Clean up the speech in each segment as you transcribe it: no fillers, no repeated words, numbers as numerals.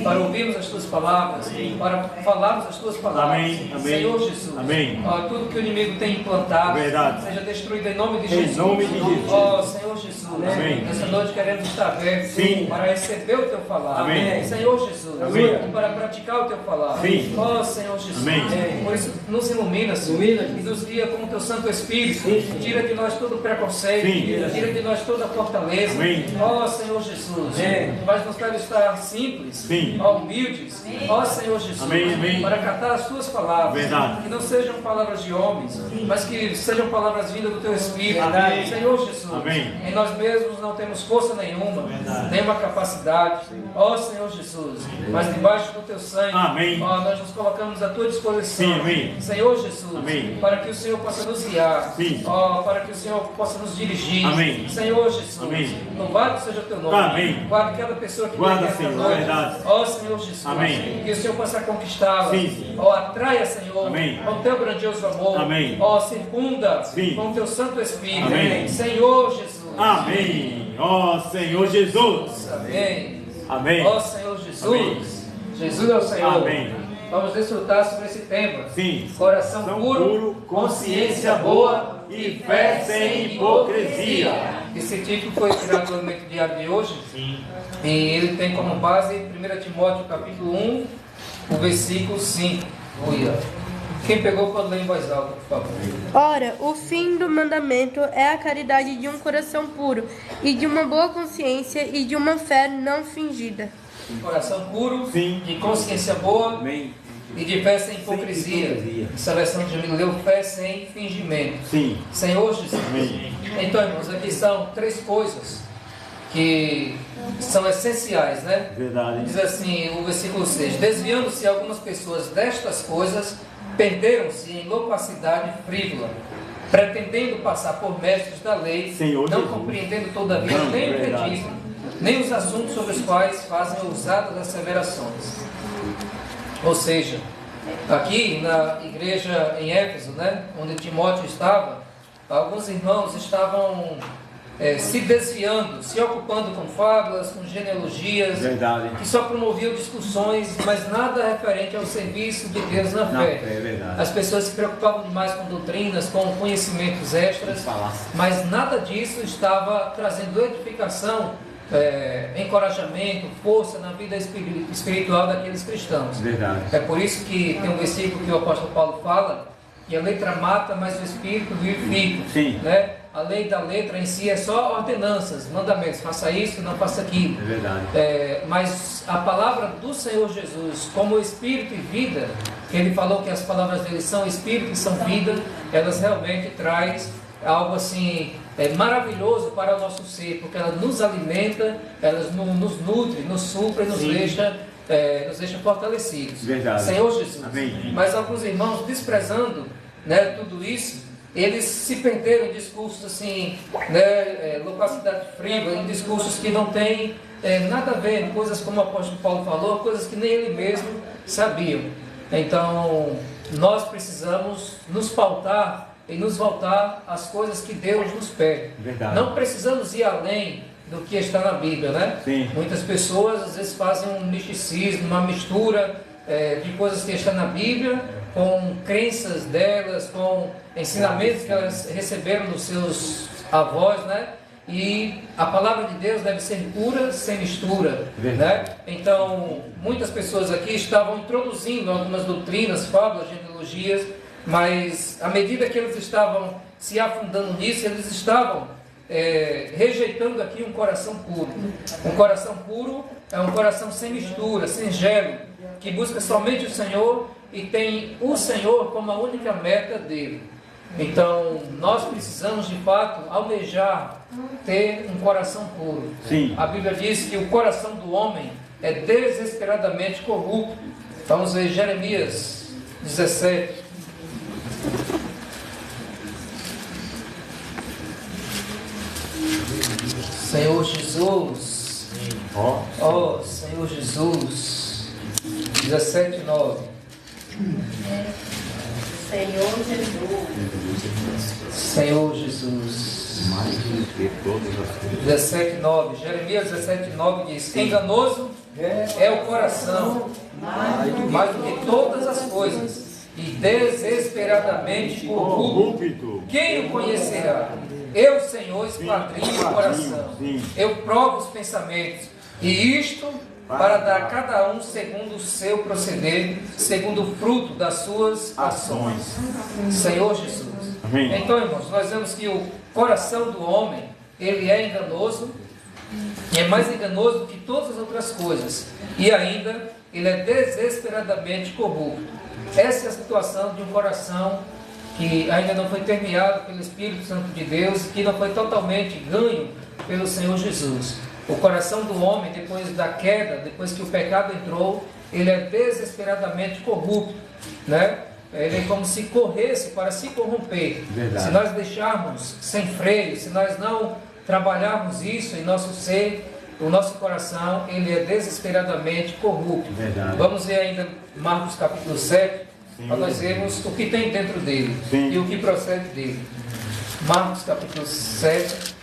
para ouvirmos as tuas palavras, para falarmos as tuas palavras. Amém. Amém. Senhor Jesus, Amém. ó, tudo que o inimigo tem implantado, Verdade. seja destruído em nome de Jesus. Em nome de Jesus. Ó Senhor Jesus, Amém. nessa noite queremos estar abertos Sim. para receber o teu falar. Amém. Senhor Jesus, Amém. para praticar o teu falar. Sim. Ó Senhor Jesus, Amém. por isso nos ilumina, Senhor, e nos guia com o teu Santo Espírito. Tira de nós todo preconceito, Sim. tira de nós toda fortaleza. Amém. Ó Senhor Jesus, mas nos leva a estar simples, Sim. ó, humildes. Ó Senhor Jesus, Amém, amém. para catar as tuas palavras. Verdade. Que não sejam palavras de homens, mas que sejam palavras vindas do teu Espírito. Amém. Senhor Jesus, Amém. em nós mesmos não temos força nenhuma, nenhuma capacidade. Ó Senhor Jesus, mas debaixo do teu sangue, Amém. ó, nós nos colocamos à tua disposição. Sim, amém. Senhor Jesus, Amém. para que o Senhor possa nos guiar. Sim. Ó, para que o Senhor possa nos dirigir. Amém. Senhor Jesus, Amém. louvado seja o teu nome. Amém. Guarda cada pessoa que Guarda, vem esta Senhor, noite. verdade. Ó Senhor Jesus, Amém. que o Senhor possa conquistá-la. Sim. Ó, atraia, Senhor, Amém. com o teu grandioso amor. Amém. Ó, circunda Sim. com o teu Santo Espírito. Amém. Senhor Jesus. Amém. Ó Senhor Jesus. Amém. Amém. Ó Senhor Jesus. Amém. Jesus é o Senhor. Amém. Vamos desfrutar sobre esse tema. Sim. Coração São puro, consciência boa e fé sem hipocrisia. Esse título foi tirado do elemento diário de hoje. Sim. E ele tem como base 1 Timóteo capítulo 1, o versículo 5. Olha. Quem pegou pode ler em voz alta, por favor. Ora, o fim do mandamento é a caridade de um coração puro, e de uma boa consciência, e de uma fé não fingida. Coração puro, Sim. de consciência boa Amém. e de fé sem hipocrisia. Essa versão de Jamil leu fé sem fingimento. Sim. Senhor Jesus. Amém. Então, irmãos, aqui são 3 coisas que são essenciais, né? Verdade. Diz assim o versículo 6: desviando-se algumas pessoas destas coisas, perderam-se em loquacidade frívola, pretendendo passar por mestres da lei, Senhor não Jesus. compreendendo todavia Não, nem o que verdade. dizem, nem os assuntos sobre os quais fazem ousadas asseverações. Ou seja, aqui na igreja em Éfeso, né, onde Timóteo estava, alguns irmãos estavam se desviando, se ocupando com fábulas, com genealogias, Verdade. que só promoviam discussões, mas nada referente ao serviço de Deus na Na fé. fé, é verdade. As pessoas se preocupavam demais com doutrinas, com conhecimentos extras, mas nada disso estava trazendo edificação, encorajamento, força na vida espiritual daqueles cristãos. Verdade. É por isso que tem um versículo que o apóstolo Paulo fala, que a letra mata, mas o espírito vivifica. Sim. Né? A lei da letra em si é só ordenanças, mandamentos, faça isso, não faça aquilo. É verdade. Mas a palavra do Senhor Jesus, como espírito e vida, ele falou que as palavras dele são espírito e são vida, elas realmente traz algo assim maravilhoso para o nosso ser, porque ela nos alimenta, elas nos nutre, nos supre, nos deixa fortalecidos. Verdade. Senhor Jesus. Amém. Mas alguns irmãos, desprezando, né, tudo isso, eles se perderam em discursos assim, né, loquacidade frívola, em discursos que não têm nada a ver, coisas como o apóstolo Paulo falou, coisas que nem ele mesmo sabiam. Então, nós precisamos nos pautar e nos voltar às coisas que Deus nos pede. Verdade. Não precisamos ir além do que está na Bíblia, né? Sim. Muitas pessoas às vezes fazem um misticismo, uma mistura de coisas que estão na Bíblia com crenças delas, com ensinamentos que elas receberam dos seus avós, né? E a palavra de Deus deve ser pura, sem mistura, né? Então, muitas pessoas aqui estavam introduzindo algumas doutrinas, fábulas, genealogias, mas à medida que eles estavam se afundando nisso, eles estavam rejeitando aqui um coração puro. Um coração puro é um coração sem mistura, singelo, que busca somente o Senhor e tem o Senhor como a única meta dele. Então, nós precisamos de fato almejar ter um coração puro. Sim. A Bíblia diz que o coração do homem é desesperadamente corrupto. Vamos ver Jeremias 17. Senhor Jesus, ó Senhor Jesus, 17:9. Senhor Jesus. Senhor Jesus. Mais do que todas as coisas. 17:9. Jeremias 17:9 diz: enganoso é o coração, mais do que todas as coisas, e desesperadamente corrupto. Quem o conhecerá? Eu, Senhor, esquadrinho o coração. Eu provo os pensamentos. E isto para dar a cada um segundo o seu proceder, segundo o fruto das suas ações. Senhor Jesus. Amém. Então, irmãos, nós vemos que o coração do homem, ele é enganoso, e é mais enganoso do que todas as outras coisas. E ainda, ele é desesperadamente corrupto. Essa é a situação de um coração que ainda não foi permeado pelo Espírito Santo de Deus, que não foi totalmente ganho pelo Senhor Jesus. O coração do homem, depois da queda, depois que o pecado entrou, ele é desesperadamente corrupto, né? Ele é como se corresse para se corromper. Verdade. Se nós deixarmos sem freio, se nós não trabalharmos isso em nosso ser, o nosso coração, ele é desesperadamente corrupto. Verdade. Vamos ver ainda Marcos capítulo 7, para nós vermos o que tem dentro dele e o que procede dele. Marcos capítulo 7.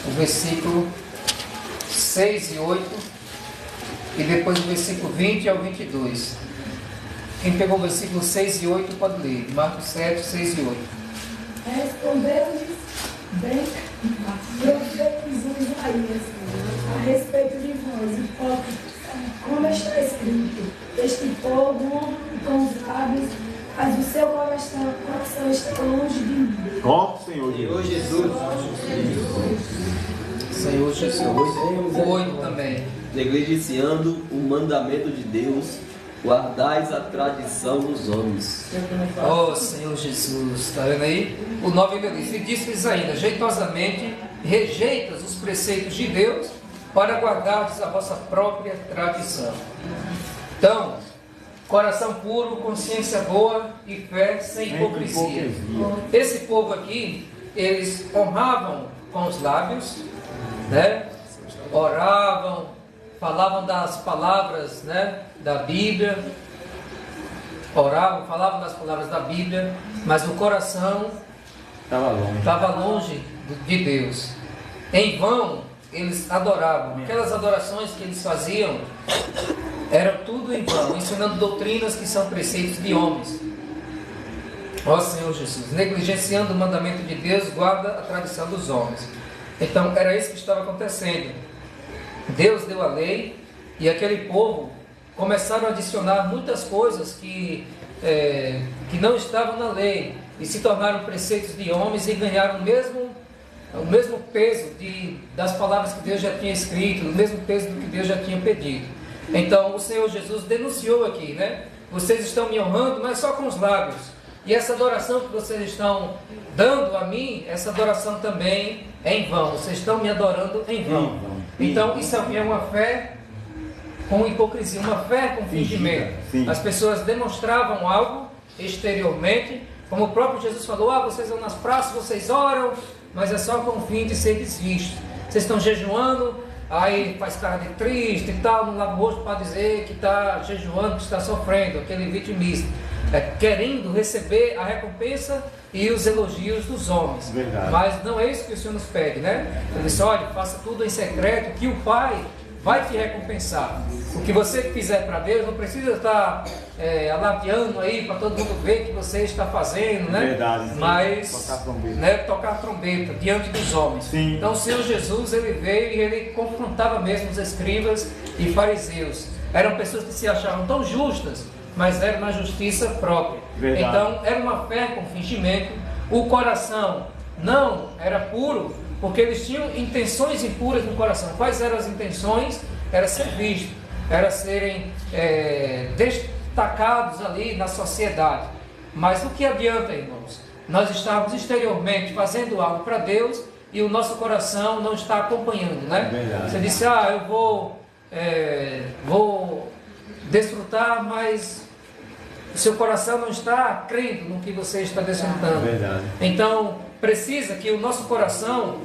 O versículo 6 e 8, e depois o versículo 20 ao 22. Quem pegou o versículo 6 e 8 pode ler. Marcos 7, 6 e 8. Respondeu-lhes bem profetizou Isaías a respeito de vós, hipócritas, como está escrito: este povo honra com os lábios, mas o seu coração está longe de mim. Ó Senhor Jesus. Senhor Jesus. 8 também. Negligenciando o mandamento de Deus, guardais a tradição dos homens. Oh Senhor Jesus, está vendo aí? O 9 ele diz: e disse-lhes ainda, jeitosamente rejeitas os preceitos de Deus para guardardes a vossa própria tradição. Então, coração puro, consciência boa e fé sem hipocrisia. Esse povo aqui, eles honravam com os lábios, né? Oravam, falavam das palavras, né, da Bíblia, oravam, falavam das palavras da Bíblia, mas o coração estava longe de Deus. Em vão eles adoravam. Aquelas adorações que eles faziam eram tudo em vão, ensinando doutrinas que são preceitos de homens. Ó Senhor Jesus, negligenciando o mandamento de Deus, guarda a tradição dos homens. Então era isso que estava acontecendo. Deus deu a lei e aquele povo começaram a adicionar muitas coisas que não estavam na lei e se tornaram preceitos de homens e ganharam o mesmo peso das palavras que Deus já tinha escrito, o mesmo peso do que Deus já tinha pedido. Então o Senhor Jesus denunciou aqui, né? Vocês estão me honrando, mas só com os lábios. E essa adoração que vocês estão dando a mim, essa adoração também é em vão. Vocês estão me adorando em vão. Então isso aqui é uma fé com hipocrisia, uma fé com fingimento. As pessoas demonstravam algo exteriormente, como o próprio Jesus falou: vocês vão nas praças, vocês oram, mas é só com o fim de ser vistos. Vocês estão jejuando, aí faz cara de triste e tal, não lava o rosto para dizer que está jejuando, que está sofrendo, aquele vitimista, querendo receber a recompensa e os elogios dos homens. Verdade. Mas não é isso que o Senhor nos pede, né? Ele disse: olha, faça tudo em secreto, que o Pai vai te recompensar. O que você fizer para Deus, não precisa estar alardeando aí para todo mundo ver que você está fazendo, né? Verdade, sim. Mas Tocar trombeta diante dos homens. Sim. Então o Senhor Jesus, ele veio e ele confrontava mesmo os escribas e fariseus. Eram pessoas que se achavam tão justas, mas eram na justiça própria. Verdade. Então era uma fé com fingimento. O coração não era puro, porque eles tinham intenções impuras no coração. Quais eram as intenções? Era ser visto, era serem destacados ali na sociedade. Mas o que adianta, irmãos? Nós estamos exteriormente fazendo algo para Deus e o nosso coração não está acompanhando, né? Verdade. Você disse: eu vou desfrutar, mas o seu coração não está crendo no que você está desfrutando. Verdade. Então precisa que o nosso coração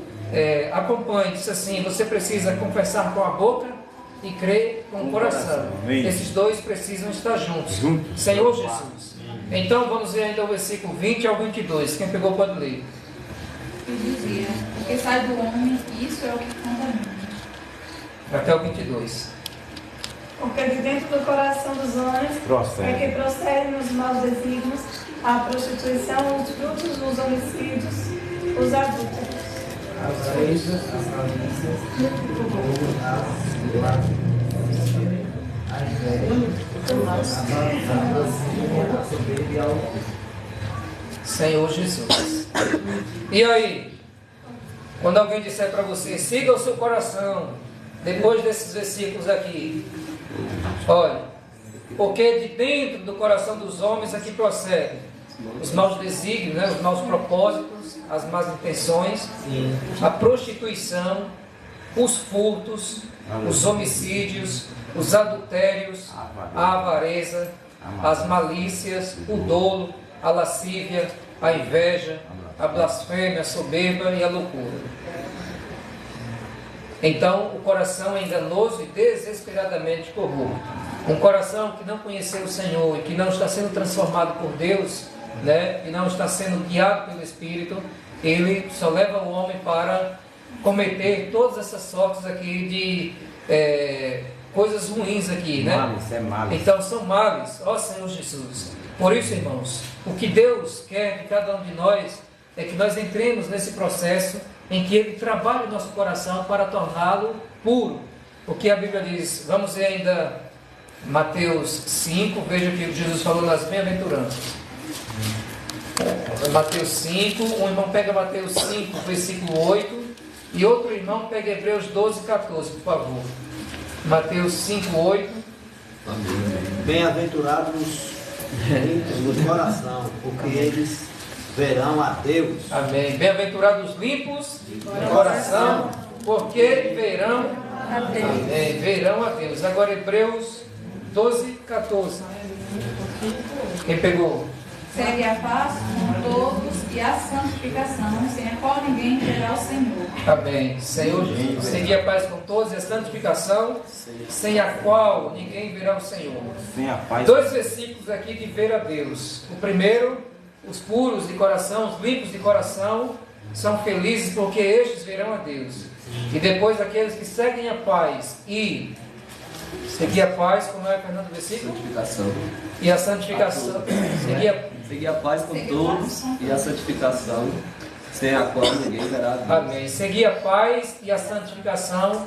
acompanhe. Diz assim: você precisa confessar com a boca e crer com o coração. Esses dois precisam estar juntos. Senhor Jesus, Então vamos ver ainda o versículo 20 ao 22. Quem pegou pode ler. E dizia: o que sai do homem, isso é o que contamina. Até o 22. Porque de dentro do coração dos homens é que procedem os maus desígnios, a prostituição, os frutos, os homicídios, os adúlteros. As avarezas, as malícias, a inveja, a soberba e a loucura. Senhor Jesus. E aí? Quando alguém disser para você, siga o seu coração, depois desses versículos aqui, olha, porque de dentro do coração dos homens aqui procedem os maus desígnios, né, os maus propósitos, as más intenções, a prostituição, os furtos, os homicídios, os adultérios, a avareza, as malícias, o dolo, a lascívia, a inveja, a blasfêmia, a soberba e a loucura. Então, o coração é enganoso e desesperadamente corrupto. Um coração que não conheceu o Senhor e que não está sendo transformado por Deus, né, e não está sendo guiado pelo Espírito, ele só leva o homem para cometer todas essas sortes aqui de coisas ruins aqui, né? Males. Então são males, ó Senhor Jesus. Por isso, irmãos, o que Deus quer de cada um de nós é que nós entremos nesse processo em que Ele trabalha o nosso coração para torná-lo puro. Porque a Bíblia diz, vamos ver ainda Mateus 5, veja o que Jesus falou nas bem-aventuranças. Mateus 5, um irmão pega Mateus 5, versículo 8, e outro irmão pega Hebreus 12, 14, por favor. Mateus 5, 8. Bem-aventurados limpos do coração, porque eles verão a Deus. Amém. Bem-aventurados limpos de coração, porque verão a Deus. Amém. Verão a Deus. Agora Hebreus 12, 14. Quem pegou? Segue a paz com todos e a santificação, sem a qual ninguém verá o Senhor. Amém. Senhor Jesus. Segue a paz com todos e a santificação, sem a qual ninguém verá o Senhor. Sem a paz. Dois versículos aqui de ver a Deus. O primeiro, os puros de coração, os limpos de coração, são felizes porque estes verão a Deus. E depois aqueles que seguem a paz e seguir a paz, como é, Fernando, o versículo? Santificação. E a santificação. Seguir a paz com todos e a santificação, sem a qual ninguém verá a Deus. Amém. Seguir a paz e a santificação,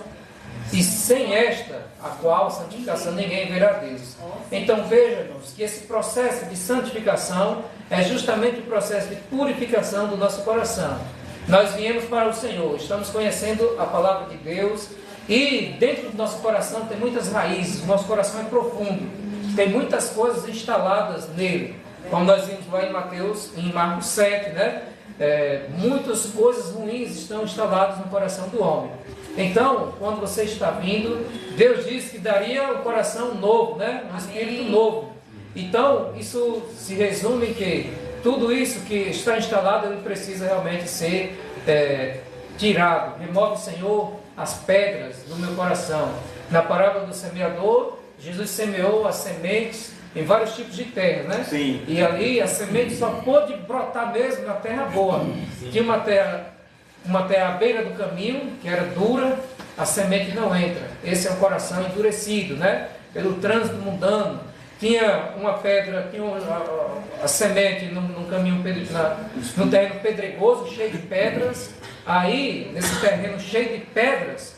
e sem esta, a qual santificação ninguém verá a Deus. Então vejam-nos que esse processo de santificação é justamente o processo de purificação do nosso coração. Nós viemos para o Senhor, estamos conhecendo a palavra de Deus, e dentro do nosso coração tem muitas raízes, o nosso coração é profundo, tem muitas coisas instaladas nele, como nós vimos lá em Marcos 7, né? Muitas coisas ruins estão instaladas no coração do homem. Então, quando você está vindo, Deus disse que daria um coração novo, né? Um espírito novo. Então, isso se resume em que tudo isso que está instalado, ele precisa realmente ser tirado. Remove, Senhor, as pedras do meu coração. Na parábola do semeador, Jesus semeou as sementes em vários tipos de terra, né? Sim. E ali a semente só pôde brotar mesmo na terra boa. Tinha uma terra à beira do caminho, que era dura, a semente não entra. Esse é um coração endurecido, né? Pelo trânsito mundano. Tinha uma pedra, tinha a semente num caminho, num terreno pedregoso, cheio de pedras. Aí, nesse terreno cheio de pedras,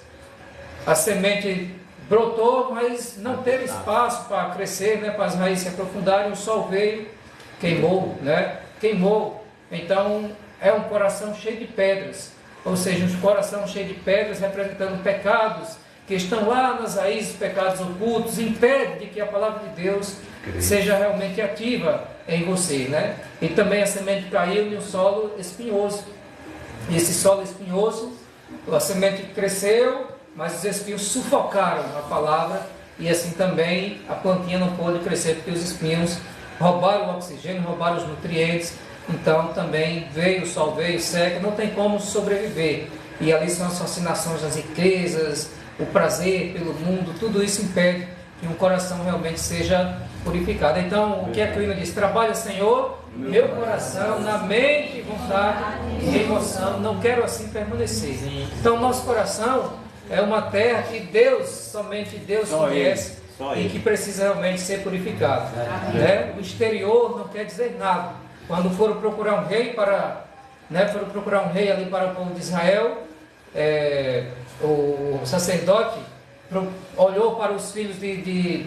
a semente brotou, mas não teve espaço para crescer, né, para as raízes se aprofundarem. O sol veio, queimou, né? Queimou. Então, é um coração cheio de pedras. Ou seja, um coração cheio de pedras representando pecados que estão lá nas raízes, pecados ocultos, impede de que a palavra de Deus seja realmente ativa em você, né? E também a semente caiu em um solo espinhoso. E esse solo espinhoso, a semente cresceu, mas os espinhos sufocaram a palavra, e assim também a plantinha não pôde crescer, porque os espinhos roubaram o oxigênio, roubaram os nutrientes. Então também veio o sol, veio seca, não tem como sobreviver. E ali são as fascinações das riquezas, o prazer pelo mundo, tudo isso impede que um coração realmente seja purificada. Então, o que a Clina diz? Trabalha, Senhor, meu coração, na mente, vontade e emoção. Não quero assim permanecer. Então, nosso coração é uma terra que Deus, somente Deus conhece e que precisa realmente ser purificado. Né? O exterior não quer dizer nada. Quando foram procurar um rei ali para o povo de Israel, o sacerdote olhou para os filhos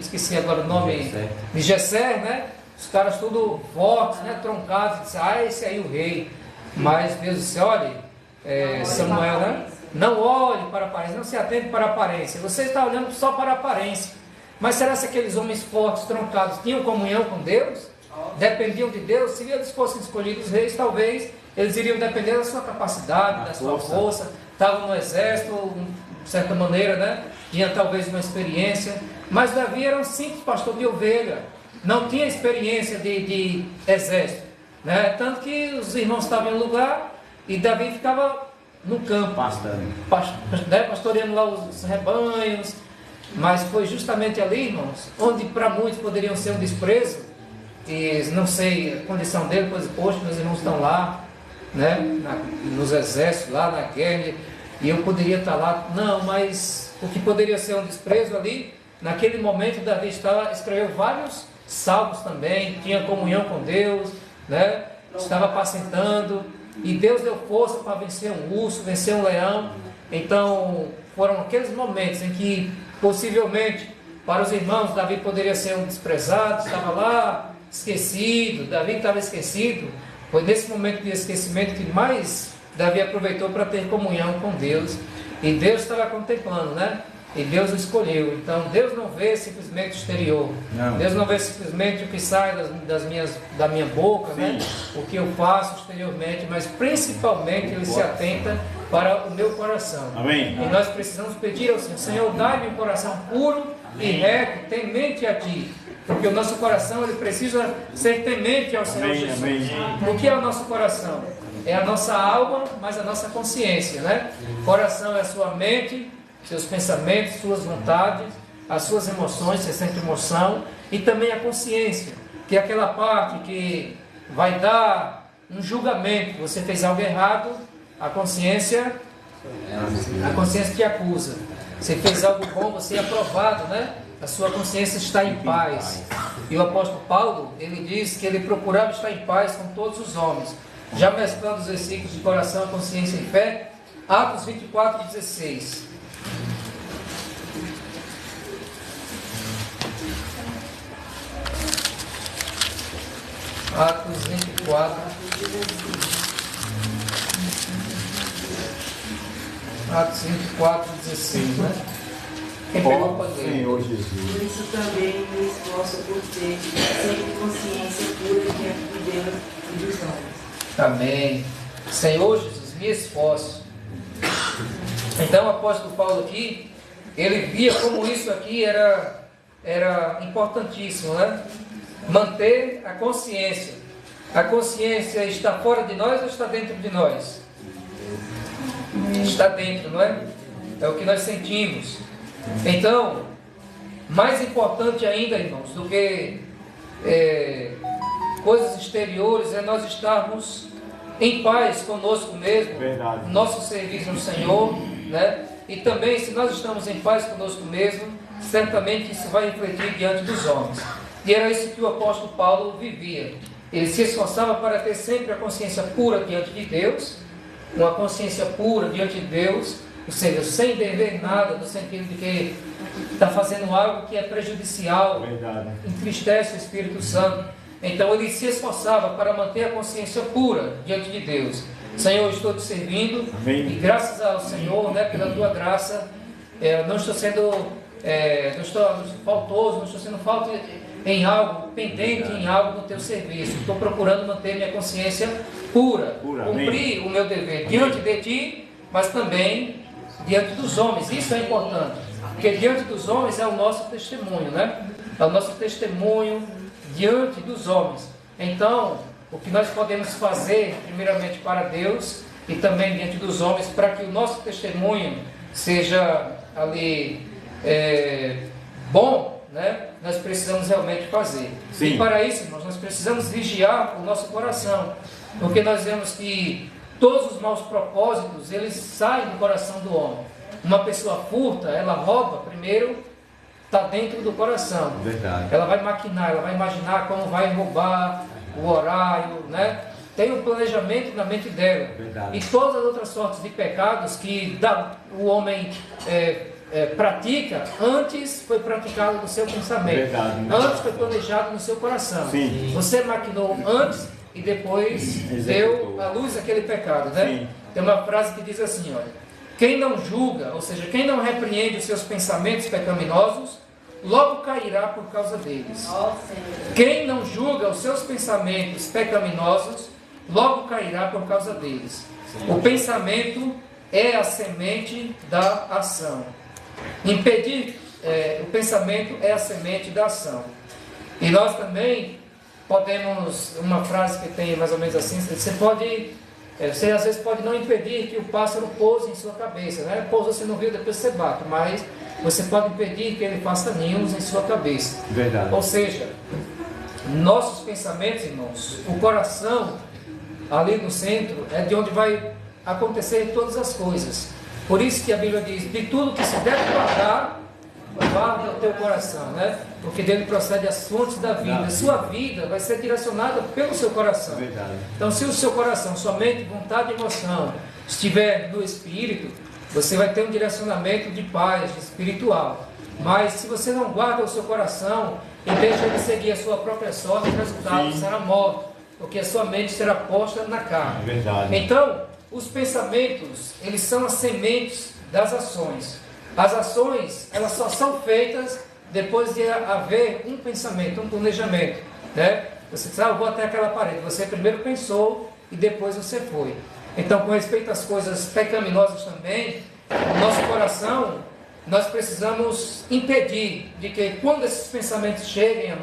esqueci agora o nome, de Jessé, né? Os caras tudo fortes, né? Troncados, e disse, esse aí é o rei. Mas Deus disse, olhe, Samuel, né? Não olhe para a aparência, não se atente para a aparência. Você está olhando só para a aparência. Mas será que aqueles homens fortes, troncados, tinham comunhão com Deus? Dependiam de Deus? Se eles fossem escolhidos reis, talvez eles iriam depender da sua capacidade, da sua força. Estavam no exército, de certa maneira, né? Tinha talvez uma experiência. Mas Davi era um simples pastor de ovelha. Não tinha experiência de exército. Né? Tanto que os irmãos estavam em um lugar e Davi ficava no campo, pastoreando lá os rebanhos. Mas foi justamente ali, irmãos, onde para muitos poderiam ser um desprezo, e não sei a condição dele, pois, poxa, meus irmãos estão lá, né, nos exércitos, lá na guerra, e eu poderia estar lá. Não, mas o que poderia ser um desprezo ali, naquele momento Davi escreveu vários salmos também, tinha comunhão com Deus, né, estava apacentando, e Deus deu força para vencer um urso, vencer um leão. Então foram aqueles momentos em que possivelmente para os irmãos Davi poderia ser um desprezado, estava lá esquecido, Davi estava esquecido. Foi nesse momento de esquecimento que mais Davi aproveitou para ter comunhão com Deus, e Deus estava contemplando, né? E Deus o escolheu. Então Deus não vê simplesmente o exterior, Deus não vê simplesmente o que sai da minha boca, né? O que eu faço exteriormente, mas principalmente Ele se atenta para o meu coração. Amém. E nós precisamos pedir ao Senhor: Senhor, dá-me um coração puro e reto, temente a Ti, porque o nosso coração ele precisa ser temente ao Senhor Jesus. O que é o nosso coração? É a nossa alma, mas a nossa consciência, né? Coração é a sua mente, seus pensamentos, suas vontades, as suas emoções, você sente emoção, e também a consciência, que é aquela parte que vai dar um julgamento. Você fez algo errado, a consciência te acusa. Você fez algo bom, você é aprovado, né? A sua consciência está em paz. E o apóstolo Paulo, ele diz que ele procurava estar em paz com todos os homens. Já mesclando os versículos de coração, consciência e fé, Atos 24:16. Atos 24. Atos 24:16, né? Quem pegou pode ler. Senhor Jesus. Por isso também me esforço por ter sempre consciência pura diante de Deus e dos homens. Amém. Senhor Jesus, me esforço. Então o apóstolo Paulo aqui, ele via como isso aqui era importantíssimo, né? Manter a consciência. A consciência está fora de nós ou está dentro de nós? Está dentro, não é? É o que nós sentimos. Então, mais importante ainda, irmãos, do que coisas exteriores, é nós estarmos em paz conosco mesmo, Verdade. Nosso serviço no Senhor, né? E também, se nós estamos em paz conosco mesmo, certamente isso vai refletir diante dos homens. E era isso que o apóstolo Paulo vivia. Ele se esforçava para ter sempre a consciência pura diante de Deus, uma consciência pura diante de Deus, ou seja, sem dever nada, no sentido de que está fazendo algo que é prejudicial, Verdade. entristece o Espírito Santo. Então ele se esforçava para manter a consciência pura diante de Deus. Senhor, eu estou te servindo. Amém. E graças ao Senhor, né, pela tua graça, não estou sendo faltoso, não estou sendo falto em algo, pendente em algo no teu serviço. Estou procurando manter minha consciência pura, cumprir o meu dever diante de ti, mas também diante dos homens. Isso é importante, porque diante dos homens é o nosso testemunho, né? É o nosso testemunho diante dos homens. Então, o que nós podemos fazer, primeiramente para Deus e também diante dos homens, para que o nosso testemunho seja ali bom, né, nós precisamos realmente fazer. Sim. E para isso, irmãos, nós precisamos vigiar o nosso coração, porque nós vemos que todos os maus propósitos, eles saem do coração do homem. Uma pessoa furta, ela rouba, primeiro está dentro do coração. Verdade. Ela vai maquinar, ela vai imaginar como vai roubar, o horário, né? Tem um planejamento na mente dela. Verdade. E todas as outras sortes de pecados que o homem pratica, antes foi praticado no seu pensamento. Verdade. Antes foi planejado no seu coração. Sim. Você maquinou antes e depois deu à luz aquele pecado, né? Sim. Tem uma frase que diz assim, olha: quem não julga, ou seja, quem não repreende os seus pensamentos pecaminosos, logo cairá por causa deles. Quem não julga os seus pensamentos pecaminosos, logo cairá por causa deles. O pensamento é a semente da ação. Impedir o pensamento é a semente da ação. E nós também podemos, uma frase que tem mais ou menos assim, você às vezes pode não impedir que o pássaro pouse em sua cabeça, né? Pousa você não viu, depois você bate, mas você pode impedir que ele faça ninhos em sua cabeça. Verdade. Ou seja, nossos pensamentos, irmãos, o coração ali no centro é de onde vai acontecer todas as coisas. Por isso que a Bíblia diz: de tudo que se deve guardar, guarda o teu coração, né? Porque dele procede as fontes da vida. A sua vida vai ser direcionada pelo seu coração. Verdade. Então, se o seu coração, sua mente, vontade e emoção estiver no Espírito, você vai ter um direcionamento de paz, espiritual. Mas se você não guarda o seu coração e deixa ele seguir a sua própria sorte, o resultado será morte, porque a sua mente será posta na carne. Verdade. Então, os pensamentos, eles são as sementes das ações. As ações, elas só são feitas depois de haver um pensamento, um planejamento, né? Você diz: eu vou até aquela parede. Você primeiro pensou e depois você foi. Então, com respeito às coisas pecaminosas também, o nosso coração, nós precisamos impedir de que quando esses pensamentos cheguem a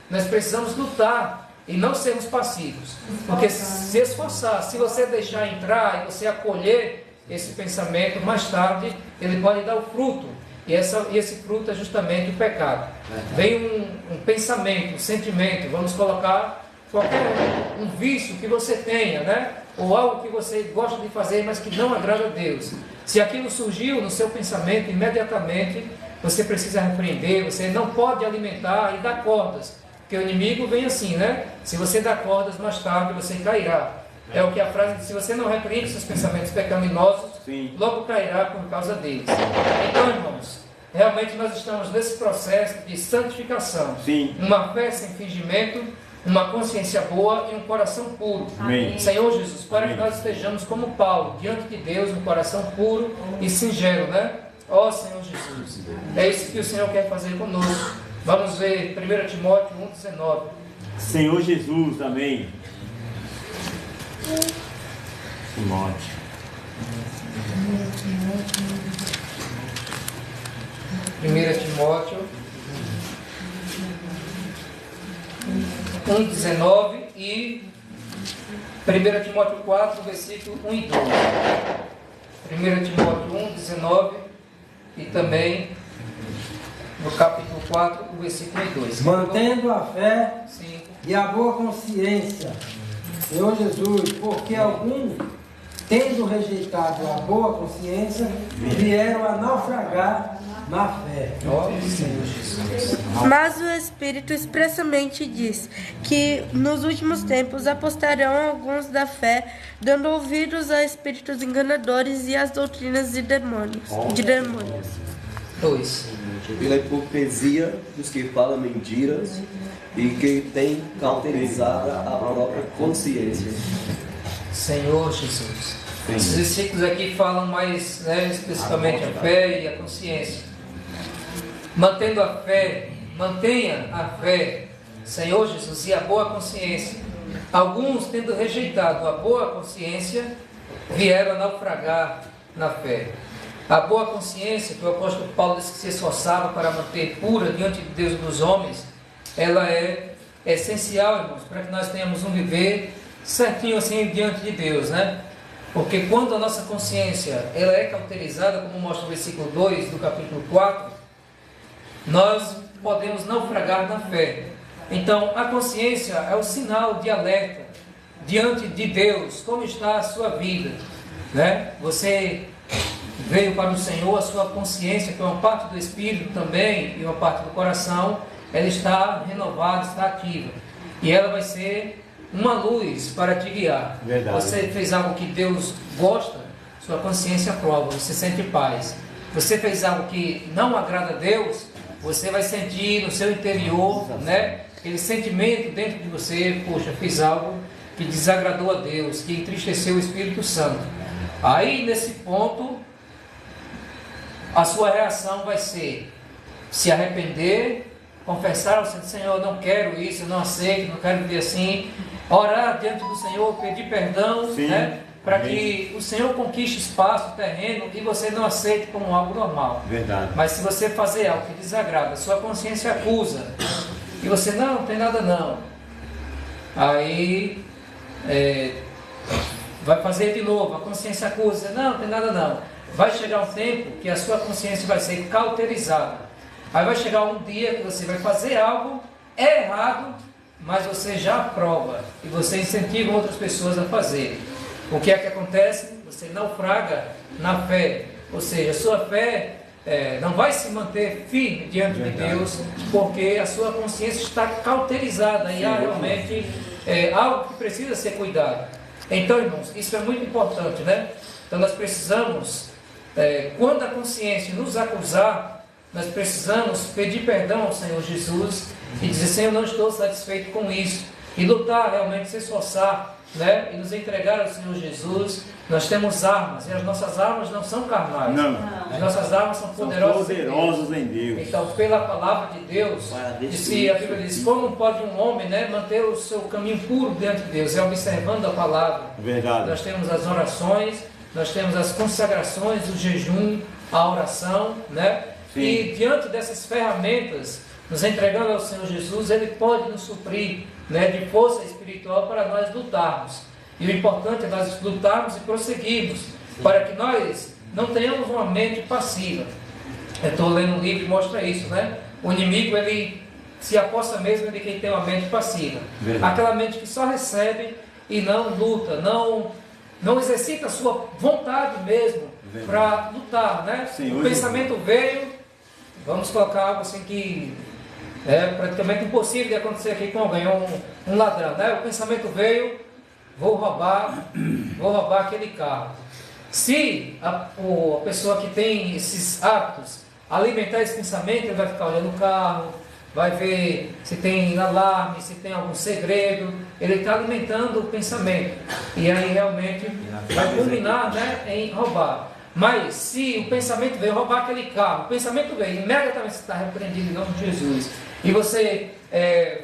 nós precisamos lutar e não sermos passivos. Porque se esforçar, se você deixar entrar e você acolher esse pensamento, mais tarde ele pode dar o fruto. E esse fruto é justamente o pecado. Vem um pensamento, um sentimento, vamos colocar qualquer um vício que você tenha, né? Ou algo que você gosta de fazer, mas que não agrada a Deus. Se aquilo surgiu no seu pensamento, imediatamente você precisa repreender, você não pode alimentar e dar cordas. Porque o inimigo vem assim, né? Se você dá cordas, mais tarde você cairá. É o que a frase diz: se você não repreende seus pensamentos pecaminosos, logo cairá por causa deles. Então, irmãos, realmente nós estamos nesse processo de santificação. Uma fé sem fingimento, uma consciência boa e um coração puro. Amém. Senhor Jesus, para que nós estejamos como Paulo, diante de Deus, um coração puro e singelo, né? Ó Senhor Jesus, é isso que o Senhor quer fazer conosco. Vamos ver 1 Timóteo 1,19. Senhor Jesus, amém. Timóteo. 1 Timóteo 1,19 e 1 Timóteo 4, versículo 1 e 2. 1 Timóteo 1,19 e também no capítulo 4, o versículo 1 e 2. Mantendo a fé Sim. e a boa consciência, Senhor Jesus, porque alguns, tendo rejeitado a boa consciência, vieram a naufragar na fé. Ó Senhor Jesus. Mas o Espírito expressamente diz que nos últimos tempos apostarão alguns da fé, dando ouvidos a espíritos enganadores e às doutrinas de demônios. 2. Pela hipocrisia dos que falam mentiras e que têm cauterizado a própria consciência. Senhor Jesus. Esses versículos aqui falam mais, né, especificamente a fé e a consciência. Mantendo a fé, mantenha a fé, Senhor Jesus, e a boa consciência. Alguns, tendo rejeitado a boa consciência, vieram a naufragar na fé. A boa consciência, que o apóstolo Paulo disse que se esforçava para manter pura diante de Deus e dos homens, ela é essencial, irmãos, para que nós tenhamos um viver certinho assim diante de Deus, né? Porque quando a nossa consciência ela é cauterizada, como mostra o versículo 2 do capítulo 4, nós podemos naufragar na fé. Então, a consciência é o sinal de alerta diante de Deus, como está a sua vida, né? Você veio para o Senhor, a sua consciência, que é uma parte do Espírito também, e uma parte do coração, ela está renovada, está ativa, e ela vai ser uma luz para te guiar. Verdade. Você fez algo que Deus gosta, sua consciência prova, você sente paz. Você fez algo que não agrada a Deus, você vai sentir no seu interior, né, aquele sentimento dentro de você: poxa, fiz algo que desagradou a Deus, que entristeceu o Espírito Santo. Aí, nesse ponto, a sua reação vai ser se arrepender, confessar ao Senhor: Senhor, eu não quero isso, eu não aceito, não quero viver assim. Orar diante do Senhor, pedir perdão, né, para que o Senhor conquiste espaço, terreno, e você não aceite como algo normal. Verdade. Mas se você fazer algo que desagrada, sua consciência acusa, e você: não tem nada não. Aí vai fazer de novo, a consciência acusa: não tem nada não. Vai chegar um tempo que a sua consciência vai ser cauterizada. Aí vai chegar um dia que você vai fazer algo errado, mas você já aprova e você incentiva outras pessoas a fazer. O que é que acontece? Você naufraga na fé, ou seja, a sua fé não vai se manter firme diante de Deus, porque a sua consciência está cauterizada e há realmente algo que precisa ser cuidado. Então, irmãos, isso é muito importante, né? Então nós precisamos, quando a consciência nos acusar, nós precisamos pedir perdão ao Senhor Jesus e dizer: Senhor, não estou satisfeito com isso, e lutar realmente, se esforçar, né? E nos entregar ao Senhor Jesus. Nós temos armas, e as nossas armas não são carnais. Não. As nossas armas são poderosas em Deus. Então, pela palavra de Deus, a Bíblia diz: como pode um homem, né, manter o seu caminho puro diante de Deus? É observando a palavra. Verdade. Nós temos as orações, nós temos as consagrações, o jejum, a oração, né? Sim. E diante dessas ferramentas, nos entregando ao Senhor Jesus, Ele pode nos suprir, né, de força espiritual para nós lutarmos. E o importante é nós lutarmos e prosseguirmos, para que nós não tenhamos uma mente passiva. Eu estou lendo um livro que mostra isso, né? O inimigo, ele se aposta mesmo de quem tem uma mente passiva. Verdade. Aquela mente que só recebe e não luta, não exercita a sua vontade mesmo para lutar, né? Senhor, o pensamento veio, vamos colocar algo assim que é praticamente impossível de acontecer aqui com alguém, um ladrão, né? O pensamento veio: vou roubar aquele carro. Se a pessoa que tem esses hábitos alimentar esse pensamento, ele vai ficar olhando o carro, vai ver se tem alarme, se tem algum segredo. Ele está alimentando o pensamento, e aí realmente vai culminar, né, em roubar. Mas se o pensamento veio roubar aquele carro, o pensamento veio, imediatamente você está repreendido em nome de Jesus, e você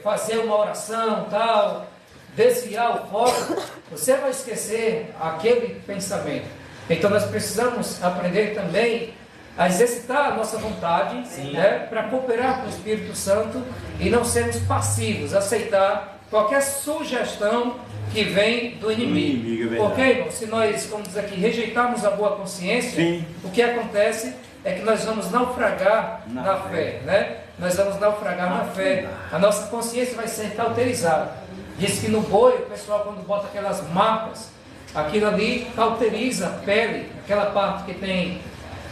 fazer uma oração, tal, desviar o foco, você vai esquecer aquele pensamento. Então nós precisamos aprender também a exercitar a nossa vontade, né, para cooperar com o Espírito Santo e não sermos passivos, aceitar qualquer sugestão que vem do inimigo. Porque, irmão, se nós, como diz aqui, rejeitarmos a boa consciência, o que acontece é que nós vamos naufragar na fé, né? Nós vamos naufragar na fé. A nossa consciência vai ser cauterizada. Diz que no boi, o pessoal, quando bota aquelas marcas, aquilo ali cauteriza a pele, aquela parte que tem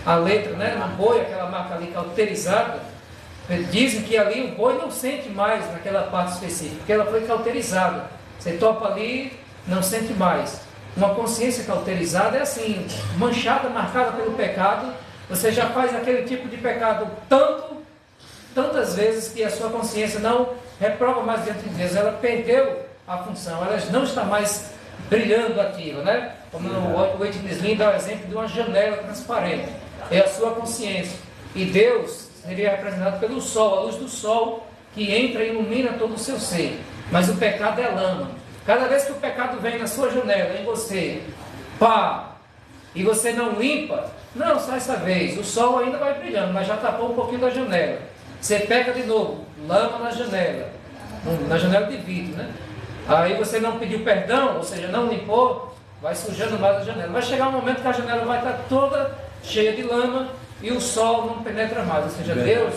a letra, né, no boi, aquela marca ali cauterizada. Dizem que ali o boi não sente mais naquela parte específica, porque ela foi cauterizada. Você topa ali, não sente mais. Uma consciência cauterizada é assim, manchada, marcada pelo pecado. Você já faz aquele tipo de pecado tantas vezes que a sua consciência não reprova mais diante de Deus. Ela perdeu a função, ela não está mais brilhando ativa, né? Como o Edith Slim dá o exemplo de uma janela transparente. É a sua consciência. E Deus seria representado pelo sol, a luz do sol que entra e ilumina todo o seu ser. Mas o pecado é lama. Cada vez que o pecado vem na sua janela, em você, e você não limpa, não, só essa vez, o sol ainda vai brilhando, mas já tapou um pouquinho da janela. Você peca de novo, lama na janela de vidro, né? Aí você não pediu perdão, ou seja, não limpou, vai sujando mais a janela. Vai chegar um momento que a janela vai estar toda cheia de lama, e o sol não penetra mais. Ou seja, Deus,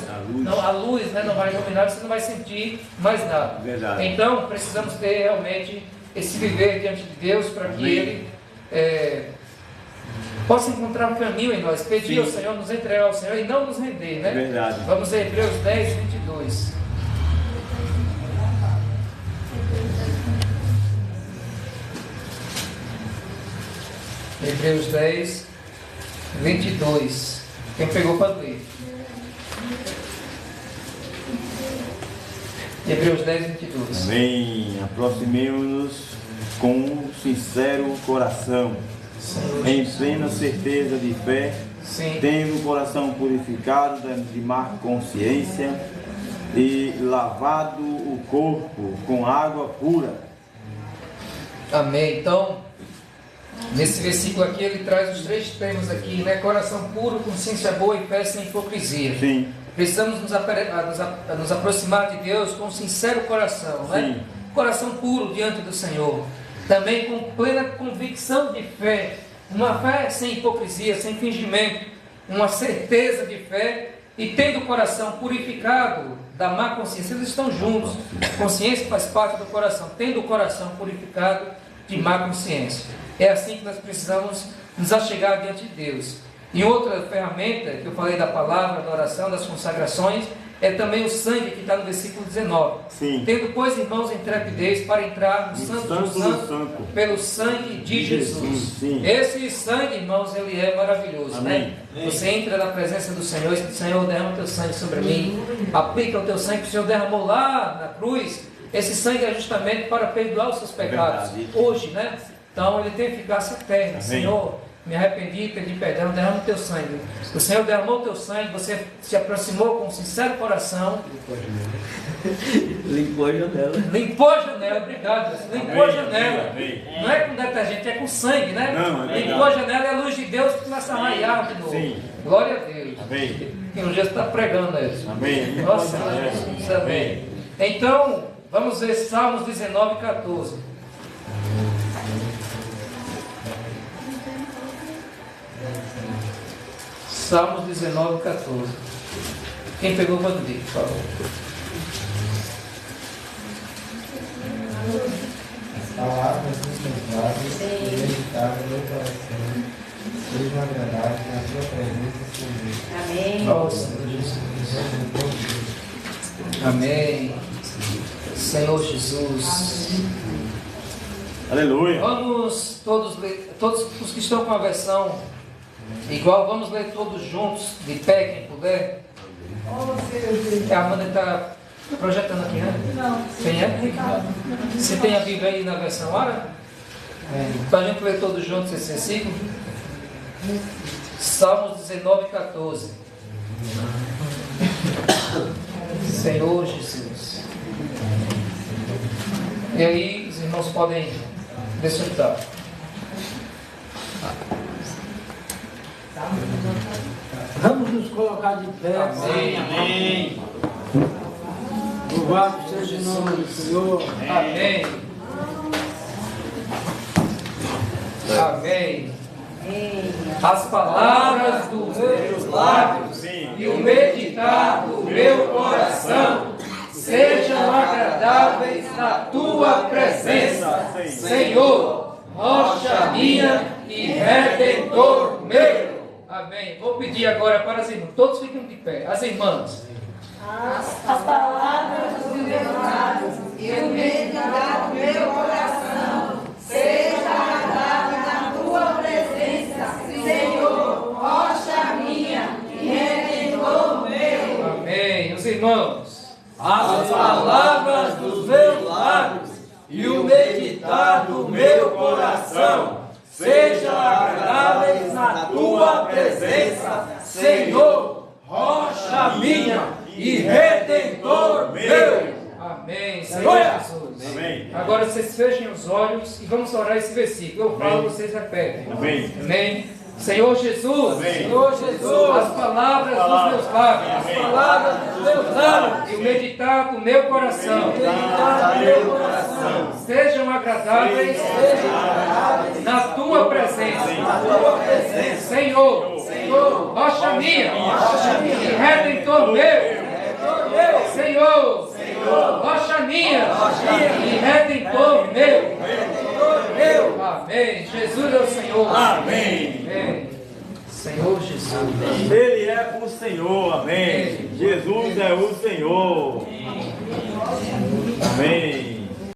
a luz, né, não vai iluminar, você não vai sentir mais nada. Verdade. Então, precisamos ter realmente esse viver diante de Deus para que Ele possa encontrar um caminho em nós. Pedir ao Senhor, nos entregar ao Senhor e não nos render, né? Verdade. Vamos a Hebreus 10, 22. Hebreus 10, 22. Quem pegou pode ler. Hebreus 10, 22. Amém. Aproximemo-nos com um sincero coração, em plena certeza de fé, tendo o coração purificado de má consciência e lavado o corpo com água pura. Amém. Então, nesse versículo aqui, ele traz os 3 termos aqui, né? Coração puro, consciência boa e fé sem hipocrisia. Sim. Precisamos nos aproximar de Deus com um sincero coração, né? Coração puro diante do Senhor. Também com plena convicção de fé. Uma fé sem hipocrisia, sem fingimento. Uma certeza de fé e tendo o coração purificado da má consciência. Eles estão juntos. Consciência faz parte do coração. Tendo o coração purificado de má consciência. É assim que nós precisamos nos achegar diante de Deus. E outra ferramenta que eu falei da palavra, da oração, das consagrações, é também o sangue que está no versículo 19. Sim. Tendo, pois, irmãos, intrepidez para entrar no Santo dos Santos pelo sangue de Jesus. Sim. Esse sangue, irmãos, ele é maravilhoso. Amém. Né? Você entra na presença do Senhor e diz: Senhor, derrama o teu sangue sobre mim. Aplica o teu sangue que o Senhor derramou lá na cruz. Esse sangue é justamente para perdoar os seus pecados. Hoje, né? Então ele tem eficácia eterna. Amém. Senhor, me arrependi, pedi perdão, derrama o teu sangue. O Senhor derramou o teu sangue, você se aproximou com um sincero coração. Limpou a janela. Limpou a janela, obrigado. Deus. Limpou a janela. Amém. Não é com detergente, é com sangue, né? Não, é limpou a janela e a luz de Deus começa a raiar de novo. Sim. Glória a Deus. Amém. Quem um dia está pregando isso. Amém. Nossa, Jesus. Amém. Então, vamos ver Salmos 19, 14. Salmos 19, 14. Quem pegou pode ler, por favor. As palavras dos meus lábios e meditar no meu coração sejam agradáveis na tua presença, Senhor. Amém. Nossa, Jesus. Amém. Senhor Jesus. Aleluia. Vamos todos ler, todos os que estão com a versão igual, vamos ler todos juntos, de pé, quem puder. A Amanda está projetando aqui, né? Não. Tem, é? Você tem a Bíblia aí na versão árabe? Para a gente ler todos juntos esse versículo. Salmos 19, 14. Senhor Jesus. E aí os irmãos podem desfrutar. Vamos nos colocar de pé. Amém. Amém. Louvado seja o nome do Senhor. Amém. Amém. As palavras dos meus lábios e o meditar do meu coração sejam agradáveis na tua presença, Senhor, rocha minha e redentor meu. Amém. Vou pedir agora para as irmãs, todos fiquem de pé, as irmãs. As palavras dos meus lábios e o meditar do meu coração seja agradável na tua presença, Senhor, rocha minha e redentor meu. Amém. Os irmãos. As palavras dos meus lábios e o meditar do meu coração sejam agradáveis na tua presença, Senhor, rocha minha e redentor meu. Amém, Senhor Jesus. Amém. Agora vocês fechem os olhos e vamos orar esse versículo. Eu falo, vocês repetem. Amém. Amém. Senhor Jesus, Amém. Senhor Jesus, as palavras dos meus lábios, Amém. as palavras dos meus lábios e o meditar do meu coração, sejam agradáveis na tua presença, Senhor, rocha minha e redentor meu. Senhor, rocha minha e redentor meu. Amém. Jesus é o Senhor. Amém. Senhor Jesus. Ele é o Senhor. Amém. Jesus é o Senhor.